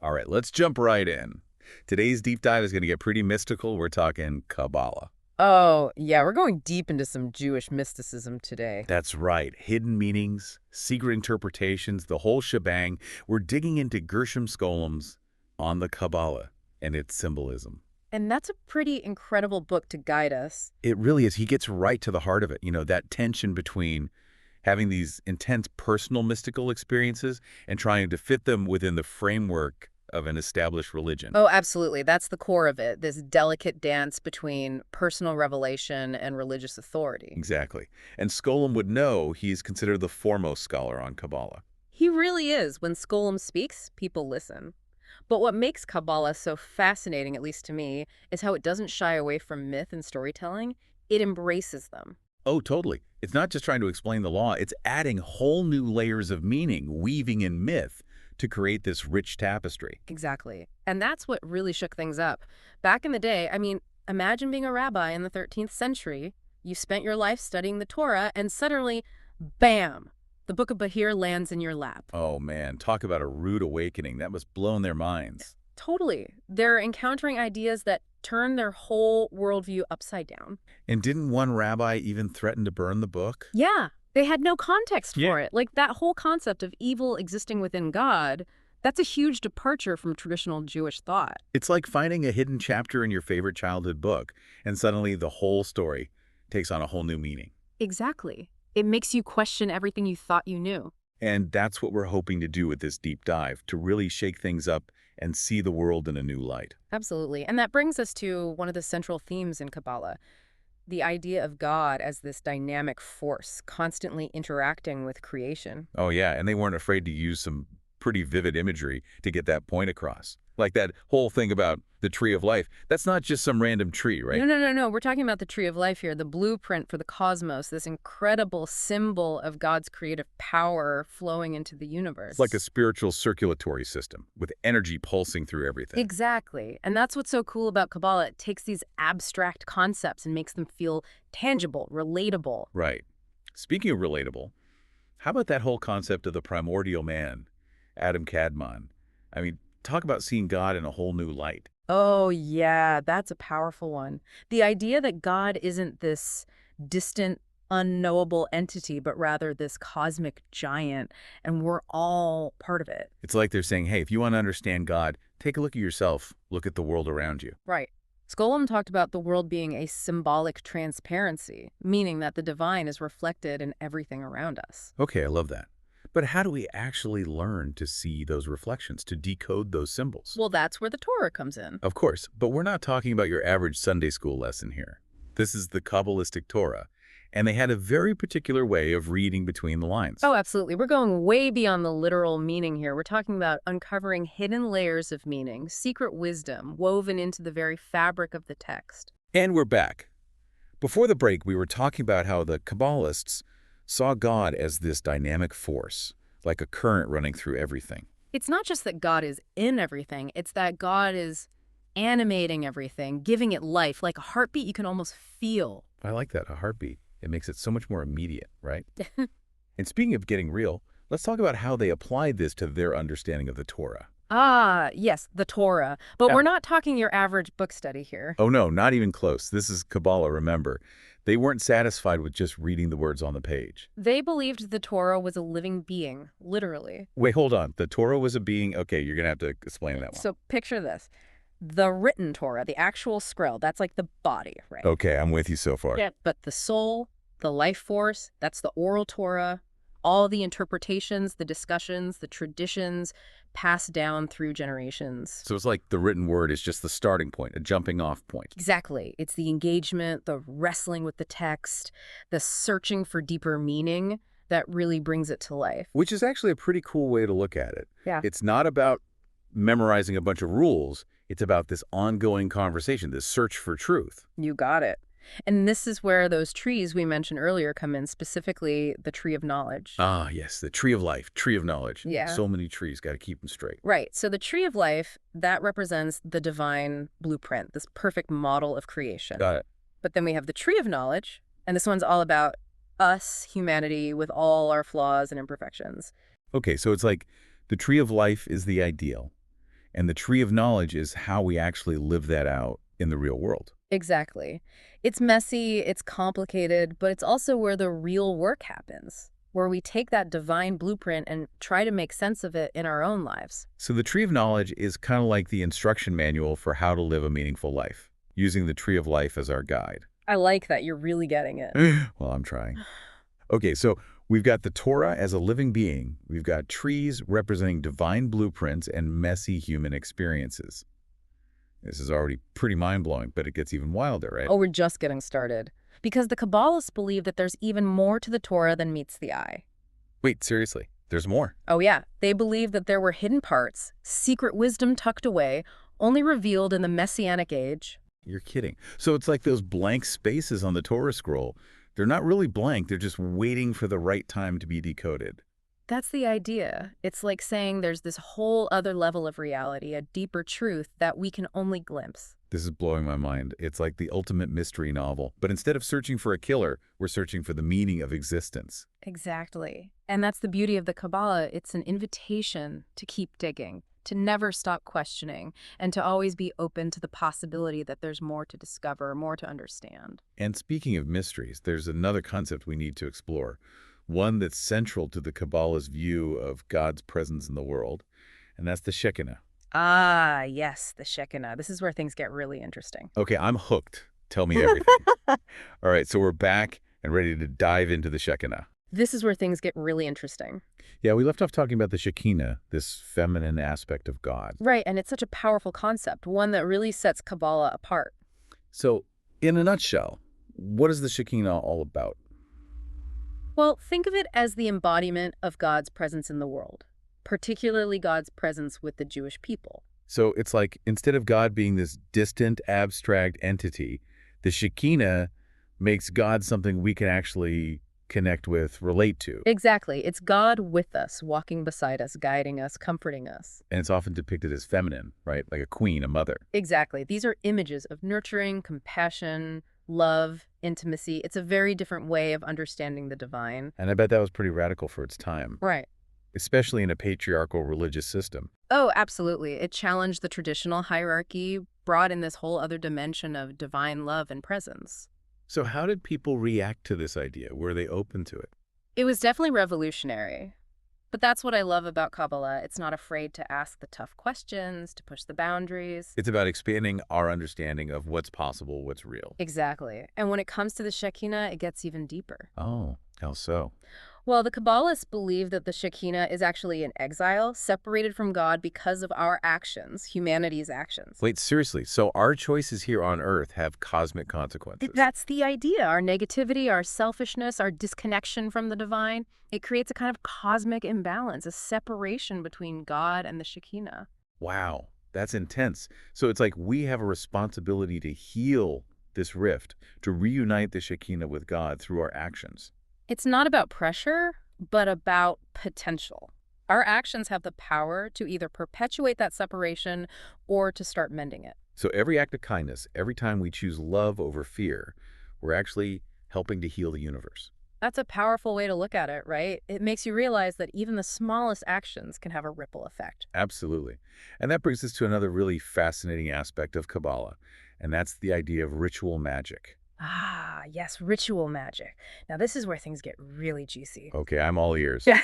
All right, let's jump right in. Today's deep dive is going to get pretty mystical. We're talking Kabbalah. Oh, yeah, we're going deep into some Jewish mysticism today. That's right. Hidden meanings, secret interpretations, the whole shebang. We're digging into Gershom Scholem's On the Kabbalah and its symbolism. And that's a pretty incredible book to guide us. It really is. He gets right to the heart of it. That tension between having these intense personal mystical experiences and trying to fit them within the framework of an established religion. Oh, absolutely. That's the core of it, this delicate dance between personal revelation and religious authority. Exactly. And Scholem would know he's considered the foremost scholar on Kabbalah. He really is. When Scholem speaks, people listen. But what makes Kabbalah so fascinating, at least to me, is how it doesn't shy away from myth and storytelling. It embraces them. Oh, totally. It's not just trying to explain the law, it's adding whole new layers of meaning, weaving in myth to create this rich tapestry. Exactly. And that's what really shook things up. Back in the day, imagine being a rabbi in the 13th century. You spent your life studying the Torah, and suddenly, bam, the Book of Bahir lands in your lap. Oh man, talk about a rude awakening. That must blown their minds. Totally. They're encountering ideas that turn their whole worldview upside down. And didn't one rabbi even threaten to burn the book? Yeah, they had no context Yeah. for it. Like that whole concept of evil existing within God, that's a huge departure from traditional Jewish thought. It's like finding a hidden chapter in your favorite childhood book, and suddenly the whole story takes on a whole new meaning. Exactly. It makes you question everything you thought you knew. And that's what we're hoping to do with this deep dive, to really shake things up and see the world in a new light. Absolutely. And that brings us to one of the central themes in Kabbalah, the idea of God as this dynamic force constantly interacting with creation. Oh yeah, and they weren't afraid to use some pretty vivid imagery to get that point across. Like that whole thing about the tree of life. That's not just some random tree, right? No. We're talking about the tree of life here, the blueprint for the cosmos, this incredible symbol of God's creative power flowing into the universe. It's like a spiritual circulatory system with energy pulsing through everything. Exactly. And that's what's so cool about Kabbalah. It takes these abstract concepts and makes them feel tangible, relatable. Right. Speaking of relatable, how about that whole concept of the primordial man, Adam Kadmon? I mean, talk about seeing God in a whole new light. Oh, yeah, that's a powerful one. The idea that God isn't this distant, unknowable entity, but rather this cosmic giant, and we're all part of it. It's like they're saying, hey, if you want to understand God, take a look at yourself, look at the world around you. Right. Scholem talked about the world being a symbolic transparency, meaning that the divine is reflected in everything around us. Okay, I love that. But how do we actually learn to see those reflections, to decode those symbols? Well, that's where the Torah comes in. Of course, but we're not talking about your average Sunday school lesson here. This is the Kabbalistic Torah, and they had a very particular way of reading between the lines. Oh, absolutely. We're going way beyond the literal meaning here. We're talking about uncovering hidden layers of meaning, secret wisdom woven into the very fabric of the text. And we're back. Before the break, we were talking about how the Kabbalists saw God as this dynamic force, like a current running through everything. It's not just that God is in everything, it's that God is animating everything, giving it life, like a heartbeat you can almost feel. I like that, a heartbeat. It makes it so much more immediate, right? And speaking of getting real, let's talk about how they applied this to their understanding of the Torah. Ah, yes, the Torah. But Yeah. we're not talking your average book study here. Oh no, not even close. This is Kabbalah, remember. They weren't satisfied with just reading the words on the page. They believed the Torah was a living being, literally. Wait, hold on. The Torah was a being? Okay, you're going to have to explain that one. So picture this. The written Torah, the actual scroll, that's like the body, right? Okay, I'm with you so far. Yeah. But the soul, the life force, that's the oral Torah, all the interpretations, the discussions, the traditions passed down through generations. So it's like the written word is just the starting point, a jumping off point. Exactly. It's the engagement, the wrestling with the text, the searching for deeper meaning that really brings it to life. Which is actually a pretty cool way to look at it. Yeah. It's not about memorizing a bunch of rules. It's about this ongoing conversation, this search for truth. You got it. And this is where those trees we mentioned earlier come in, specifically the tree of knowledge. Ah, yes, the tree of life, tree of knowledge. Yeah. So many trees, got to keep them straight. Right. So the tree of life, that represents the divine blueprint, this perfect model of creation. Got it. But then we have the tree of knowledge, and this one's all about us, humanity, with all our flaws and imperfections. Okay, so it's like the tree of life is the ideal. And the tree of knowledge is how we actually live that out in the real world. Exactly. It's messy, it's complicated, but it's also where the real work happens, where we take that divine blueprint and try to make sense of it in our own lives. So the tree of knowledge is kind of like the instruction manual for how to live a meaningful life, using the tree of life as our guide. I like that you're really getting it. Well, I'm trying. Okay, so we've got the Torah as a living being. We've got trees representing divine blueprints and messy human experiences. This is already pretty mind-blowing, but it gets even wilder, right? Oh, we're just getting started. Because the Kabbalists believe that there's even more to the Torah than meets the eye. Wait, seriously, there's more? Oh yeah, they believe that there were hidden parts, secret wisdom tucked away, only revealed in the Messianic age. You're kidding. So it's like those blank spaces on the Torah scroll. They're not really blank, they're just waiting for the right time to be decoded. That's the idea. It's like saying there's this whole other level of reality, a deeper truth that we can only glimpse. This is blowing my mind. It's like the ultimate mystery novel. But instead of searching for a killer, we're searching for the meaning of existence. Exactly. And that's the beauty of the Kabbalah. It's an invitation to keep digging, to never stop questioning, and to always be open to the possibility that there's more to discover, more to understand. And speaking of mysteries, there's another concept we need to explore, one that's central to the Kabbalah's view of God's presence in the world, and that's the Shekinah. Ah, yes, the Shekinah. This is where things get really interesting. Okay, I'm hooked. Tell me everything. All right, so we're back and ready to dive into the Shekinah. This is where things get really interesting. Yeah, we left off talking about the Shekinah, this feminine aspect of God. Right, and it's such a powerful concept, one that really sets Kabbalah apart. So, in a nutshell, what is the Shekinah all about? Well, think of it as the embodiment of God's presence in the world, particularly God's presence with the Jewish people. So it's like instead of God being this distant, abstract entity, the Shekinah makes God something we can actually connect with, relate to. Exactly. It's God with us, walking beside us, guiding us, comforting us. And it's often depicted as feminine, right? Like a queen, a mother. Exactly. These are images of nurturing, compassion, love, intimacy. It's a very different way of understanding the divine. And I bet that was pretty radical for its time, Right. especially in a patriarchal religious system. Oh, absolutely. It challenged the traditional hierarchy, brought in this whole other dimension of divine love and presence. So how did people react to this idea? Were they open to it? It was definitely revolutionary. But that's what I love about Kabbalah. It's not afraid to ask the tough questions, to push the boundaries. It's about expanding our understanding of what's possible, what's real. Exactly. And when it comes to the Shekinah, it gets even deeper. Oh, how so? Well, the Kabbalists believe that the Shekinah is actually in exile, separated from God because of our actions, humanity's actions. Wait, seriously, so our choices here on Earth have cosmic consequences? That's the idea. Our negativity, our selfishness, our disconnection from the divine, it creates a kind of cosmic imbalance, a separation between God and the Shekinah. Wow, that's intense. So it's like we have a responsibility to heal this rift, to reunite the Shekinah with God through our actions. It's not about pressure, but about potential. Our actions have the power to either perpetuate that separation or to start mending it. So every act of kindness, every time we choose love over fear, we're actually helping to heal the universe. That's a powerful way to look at it, right? It makes you realize that even the smallest actions can have a ripple effect. Absolutely. And that brings us to another really fascinating aspect of Kabbalah, and that's the idea of ritual magic. Ah, yes, ritual magic. Now this is where things get really juicy. Okay, I'm all ears. Yeah.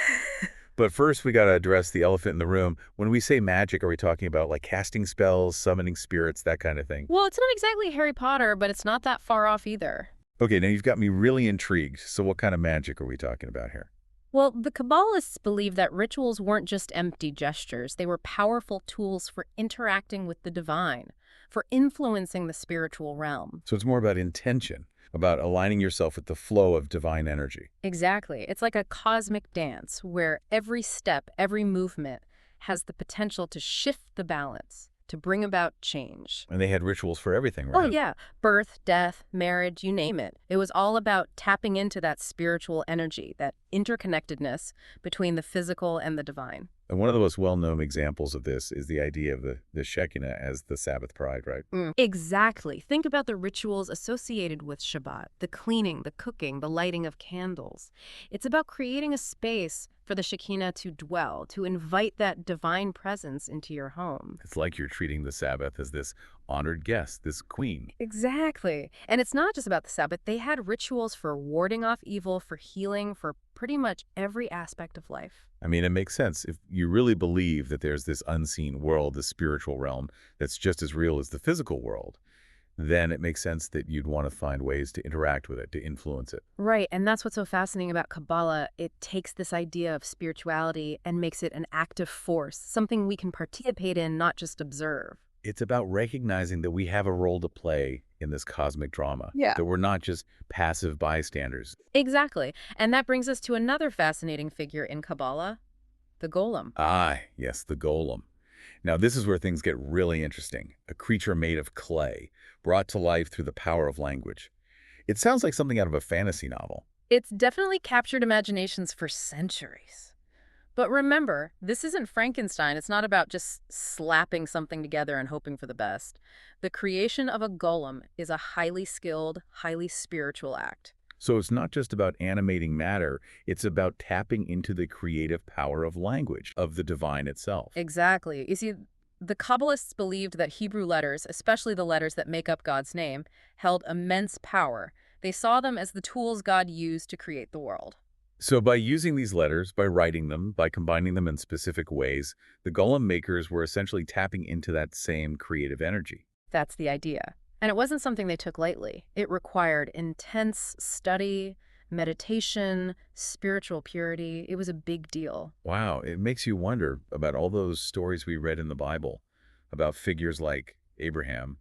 But first, we got to address the elephant in the room. When we say magic, are we talking about like casting spells, summoning spirits, that kind of thing? Well, it's not exactly Harry Potter, but it's not that far off either. Okay, now you've got me really intrigued. So what kind of magic are we talking about here? Well, the Kabbalists believe that rituals weren't just empty gestures. They were powerful tools for interacting with the divine, for influencing the spiritual realm. So it's more about intention, about aligning yourself with the flow of divine energy. Exactly. It's like a cosmic dance where every step, every movement has the potential to shift the balance, to bring about change. And they had rituals for everything, Oh, right? yeah. Birth, death, marriage, you name it. It was all about tapping into that spiritual energy, that interconnectedness between the physical and the divine. And one of the most well-known examples of this is the idea of the Shekinah as the Sabbath bride, right? Exactly. Think about the rituals associated with Shabbat, the cleaning, the cooking, the lighting of candles. It's about creating a space for the Shekinah to dwell, to invite that divine presence into your home. It's like you're treating the Sabbath as this honored guest, this queen. Exactly. And it's not just about the Sabbath. They had rituals for warding off evil, for healing, for pretty much every aspect of life. I mean, it makes sense. If you really believe that there's this unseen world, this spiritual realm, that's just as real as the physical world, then it makes sense that you'd want to find ways to interact with it, to influence it. Right, and that's what's so fascinating about Kabbalah. It takes this idea of spirituality and makes it an active force, something we can participate in, not just observe. It's about recognizing that we have a role to play in this cosmic drama, Yeah. that we're not just passive bystanders. Exactly. And that brings us to another fascinating figure in Kabbalah, the golem. Ah, yes, the golem. Now, this is where things get really interesting. A creature made of clay, brought to life through the power of language. It sounds like something out of a fantasy novel. It's definitely captured imaginations for centuries. But remember, this isn't Frankenstein. It's not about just slapping something together and hoping for the best. The creation of a golem is a highly skilled, highly spiritual act. So it's not just about animating matter, it's about tapping into the creative power of language, of the divine itself. Exactly. You see, the Kabbalists believed that Hebrew letters, especially the letters that make up God's name, held immense power. They saw them as the tools God used to create the world. So by using these letters, by writing them, by combining them in specific ways, the golem makers were essentially tapping into that same creative energy. That's the idea. And it wasn't something they took lightly. It required intense study, meditation, spiritual purity. It was a big deal. Wow, it makes you wonder about all those stories we read in the Bible, about figures like Abraham.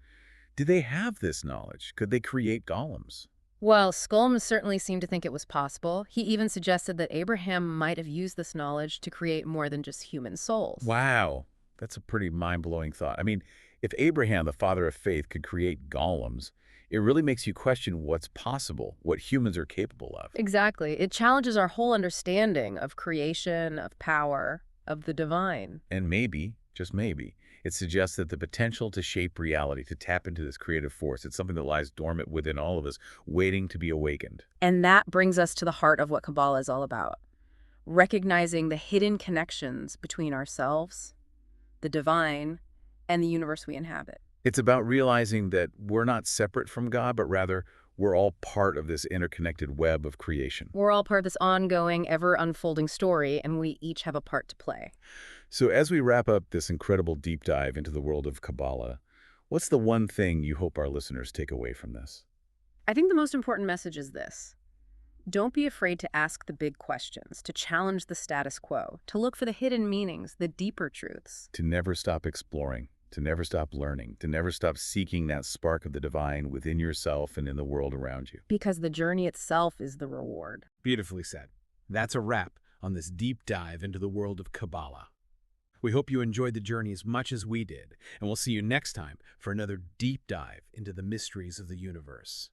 Did they have this knowledge? Could they create golems? Well, Scholem certainly seemed to think it was possible. He even suggested that Abraham might have used this knowledge to create more than just human souls. Wow, that's a pretty mind-blowing thought. I mean, if Abraham, the father of faith, could create golems, it really makes you question what's possible, what humans are capable of. Exactly. It challenges our whole understanding of creation, of power, of the divine. And maybe, just maybe, it suggests that the potential to shape reality, to tap into this creative force, it's something that lies dormant within all of us, waiting to be awakened. And that brings us to the heart of what Kabbalah is all about. Recognizing the hidden connections between ourselves, the divine, and the universe we inhabit. It's about realizing that we're not separate from God, but rather we're all part of this interconnected web of creation. We're all part of this ongoing, ever-unfolding story, and we each have a part to play. So as we wrap up this incredible deep dive into the world of Kabbalah, what's the one thing you hope our listeners take away from this? I think the most important message is this. Don't be afraid to ask the big questions, to challenge the status quo, to look for the hidden meanings, the deeper truths. To never stop exploring, to never stop learning, to never stop seeking that spark of the divine within yourself and in the world around you. Because the journey itself is the reward. Beautifully said. That's a wrap on this deep dive into the world of Kabbalah. We hope you enjoyed the journey as much as we did, and we'll see you next time for another deep dive into the mysteries of the universe.